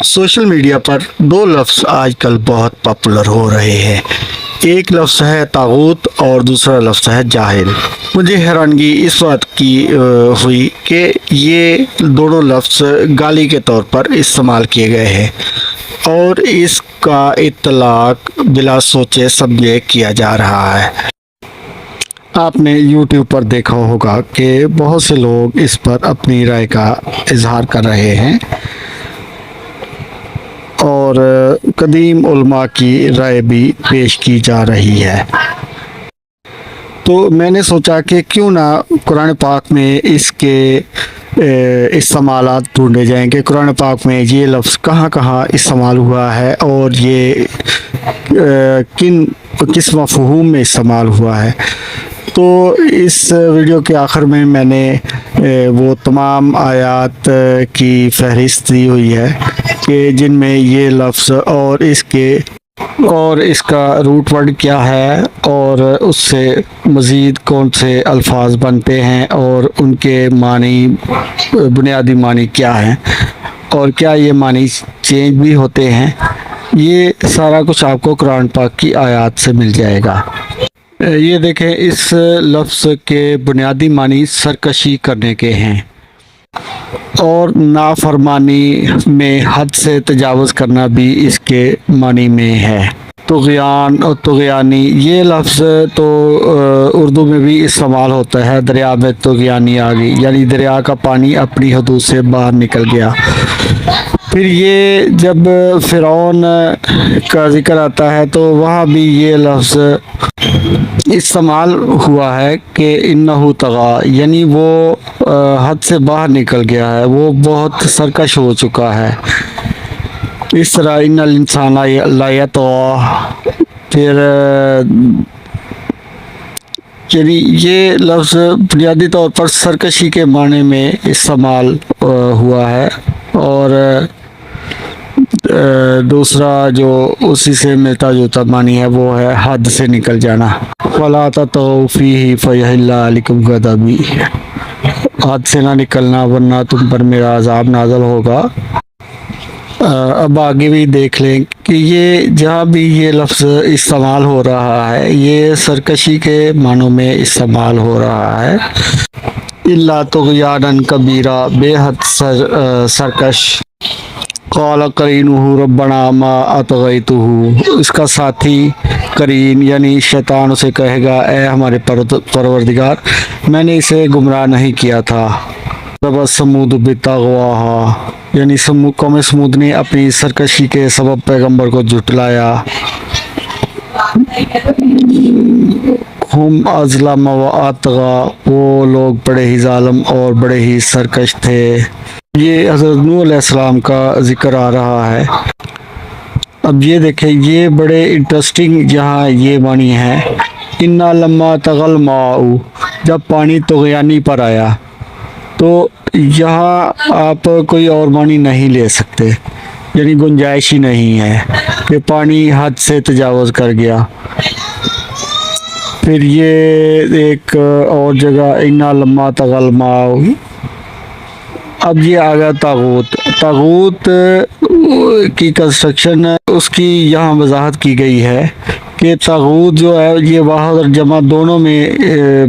Social media پر دو لفظ آج کل بہت پاپولر ہو رہے ہیں۔ ایک لفظ ہے طاغوت اور دوسرا لفظ ہے جاہل۔ مجھے حیرانگی اس بات کی ہوئی کہ یہ دونوں لفظ گالی کے طور پر استعمال کیے گئے ہیں اور اس کا اطلاق بلا سوچے سمجھے کیا جا رہا ہے۔ آپ نے یوٹیوب پر دیکھا ہوگا کہ بہت سے لوگ اس پر اپنی رائے کا اظہار کر رہے ہیں اور قدیم علماء کی رائے بھی پیش کی جا رہی ہے۔ تو میں نے سوچا کہ کیوں نہ قرآن پاک میں اس کے استعمالات ڈھونڈے جائیں کہ قرآن پاک میں یہ لفظ کہاں کہاں استعمال ہوا ہے اور یہ کس مفہوم میں استعمال ہوا ہے۔ تو اس ویڈیو کے آخر میں نے وہ تمام آیات کی فہرست دی ہوئی ہے کہ جن میں یہ لفظ اور اس کا روٹ ورڈ کیا ہے اور اس سے مزید کون سے الفاظ بنتے ہیں اور ان کے معنی بنیادی معنی کیا ہیں اور کیا یہ معنی چینج بھی ہوتے ہیں، یہ سارا کچھ آپ کو قرآن پاک کی آیات سے مل جائے گا۔ یہ دیکھیں، اس لفظ کے بنیادی معنی سرکشی کرنے کے ہیں اور نافرمانی میں حد سے تجاوز کرنا بھی اس کے معنی میں ہے۔ طغیان اور طغیانی یہ لفظ تو اردو میں بھی استعمال ہوتا ہے۔ دریا میں طغیانی آ گئی، یعنی دریا کا پانی اپنی حدود سے باہر نکل گیا۔ پھر یہ جب فرعون کا ذکر آتا ہے تو وہاں بھی یہ لفظ استعمال ہوا ہے کہ انہو طغی، یعنی وہ حد سے باہر نکل گیا ہے، وہ بہت سرکش ہو چکا ہے۔ اس طرح ان الانسان لا یطغی، پھر یعنی یہ لفظ بنیادی طور پر سرکشی کے معنی میں استعمال ہوا ہے اور دوسرا جو اسی سے ملتا جلتا معنی ہے وہ ہے حد سے نکل جانا۔ وَلَا تَطْغَوْا فِيهِ فَيَحِلَّ عَلَيْكُمْ غَضَبِي، حد سے نہ نکلنا ورنہ تم پر میرا عذاب نازل ہوگا۔ اب آگے بھی دیکھ لیں کہ یہ جہاں بھی یہ لفظ استعمال ہو رہا ہے یہ سرکشی کے معنوں میں استعمال ہو رہا ہے۔ اِلَّا طُغْيَانًا كَبِيرًا، بے حد سرکش۔ قال قرینہ ربنا ما اطغیتہ، اس کا ساتھی قرین یعنی شیطان اسے کہے گا اے ہمارے پروردگار میں نے اسے گمراہ نہیں کیا تھا۔ رب سمود بطغواہا، یعنی قوم سمود نے اپنی سرکشی کے سبب پیغمبر کو جھٹلایا۔ ہم اظلم و اطغی، وہ لوگ بڑے ہی ظالم اور بڑے ہی سرکش تھے۔ یہ حضرت نوح علیہ السلام کا ذکر آ رہا ہے۔ اب یہ دیکھیں، یہ بڑے انٹرسٹنگ یہاں یہ معنی ہے، انا لما طغى الماء، جب پانی طغیانی پر آیا۔ تو یہاں آپ کوئی اور معنی نہیں لے سکتے، یعنی گنجائش ہی نہیں ہے کہ پانی حد سے تجاوز کر گیا۔ پھر یہ ایک اور جگہ انا لما طغى الماء۔ اب یہ آ گیا طاغوت۔ طاغوت کی کنسٹرکشن اس کی یہاں وضاحت کی گئی ہے کہ طاغوت جو ہے یہ واحد اور جمع دونوں میں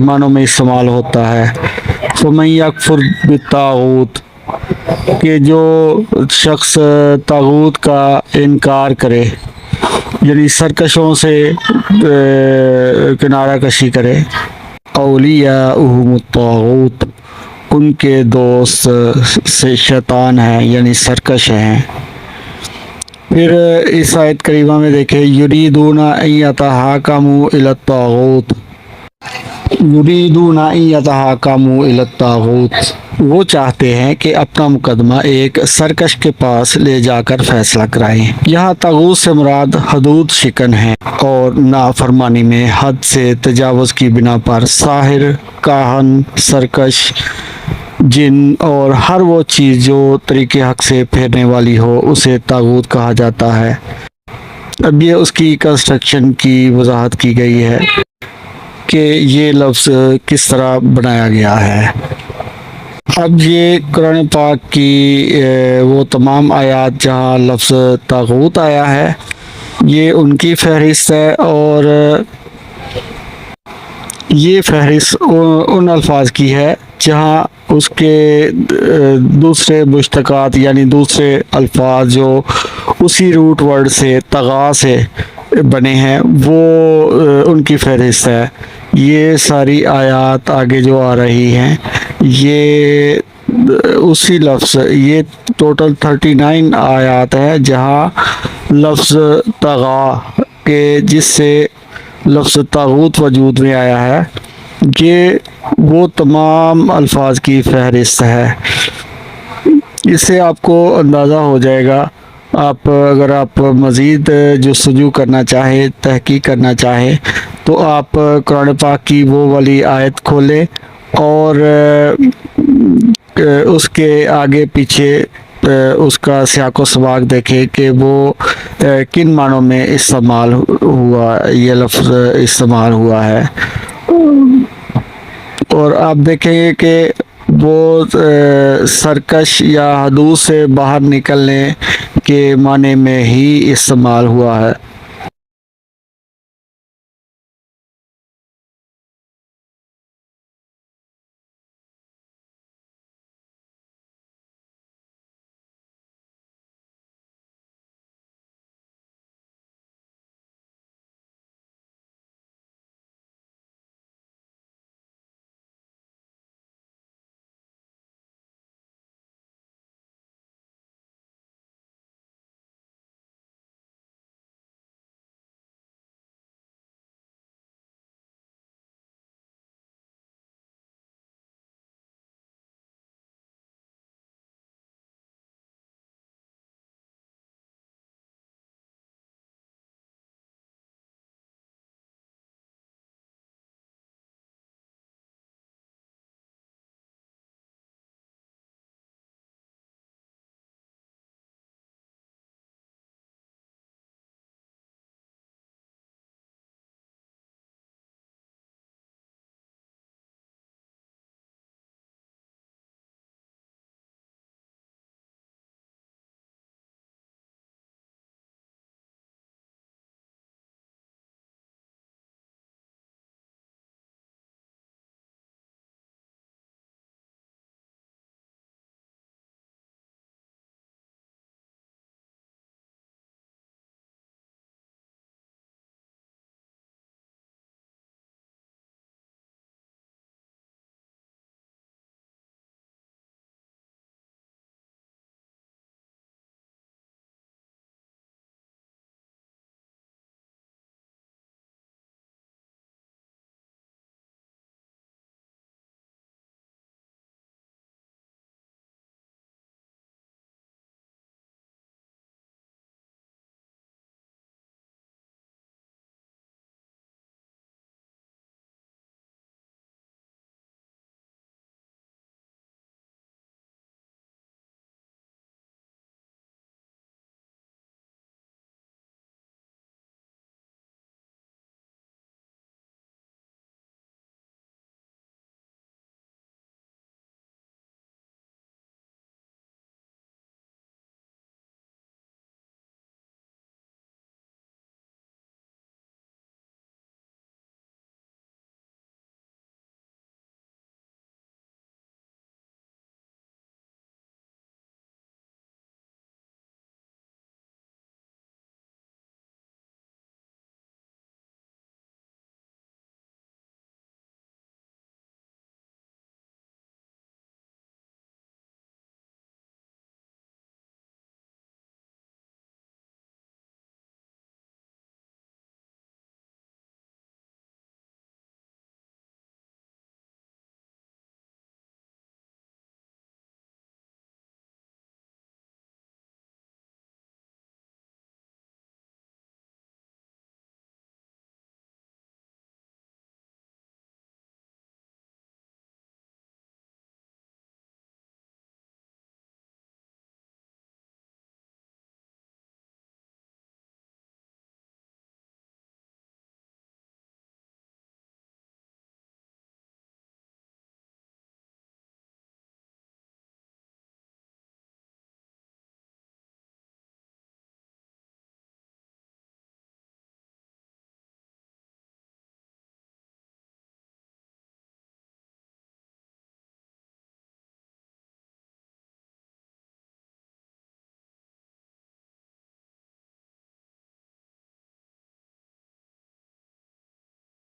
معنوں میں استعمال ہوتا ہے۔ فَمَن يَكْفُرْ بِالطَّاغُوتِ، کہ جو شخص طاغوت کا انکار کرے، یعنی سرکشوں سے کنارہ کشی کرے۔ اولیاؤہم الطاغوت، ان کے دوست سے شیطان ہیں یعنی سرکش ہیں۔ پھر اس آیت کریمہ میں دیکھیں، یریدون ان یتحاکموا الی الطاغوت، یریدون ان یتحاکموا الی الطاغوت، وہ چاہتے ہیں کہ اپنا مقدمہ ایک سرکش کے پاس لے جا کر فیصلہ کرائیں۔ یہاں طاغوت سے مراد حدود شکن ہے اور نافرمانی میں حد سے تجاوز کی بنا پر ساحر، کاہن، سرکش، جن اور ہر وہ چیز جو طریق حق سے پھیرنے والی ہو اسے طاغوت کہا جاتا ہے۔ اب یہ اس کی کنسٹرکشن کی وضاحت کی گئی ہے کہ یہ لفظ کس طرح بنایا گیا ہے۔ اب یہ قرآن پاک کی وہ تمام آیات جہاں لفظ طاغوت آیا ہے یہ ان کی فہرست ہے، اور یہ فہرست ان الفاظ کی ہے جہاں اس کے دوسرے مشتقات یعنی دوسرے الفاظ جو اسی روٹ ورڈ سے طغا سے بنے ہیں وہ ان کی فہرست ہے۔ یہ ساری آیات آگے جو آ رہی ہیں یہ اسی لفظ، یہ ٹوٹل 39 آیات ہے جہاں لفظ طغا کے جس سے لفظ طاغوت وجود میں آیا ہے یہ وہ تمام الفاظ کی فہرست ہے۔ اس سے آپ کو اندازہ ہو جائے گا، اگر آپ مزید جستجو کرنا چاہیں، تحقیق کرنا چاہیں تو آپ قرآن پاک کی وہ والی آیت کھولیں اور اس کے آگے پیچھے اس کا سیاق و سباق دیکھیں کہ وہ کن معنوں میں استعمال ہوا، یہ لفظ استعمال ہوا ہے، اور آپ دیکھیں گے کہ وہ سرکش یا حدود سے باہر نکلنے کے معنی میں ہی استعمال ہوا ہے۔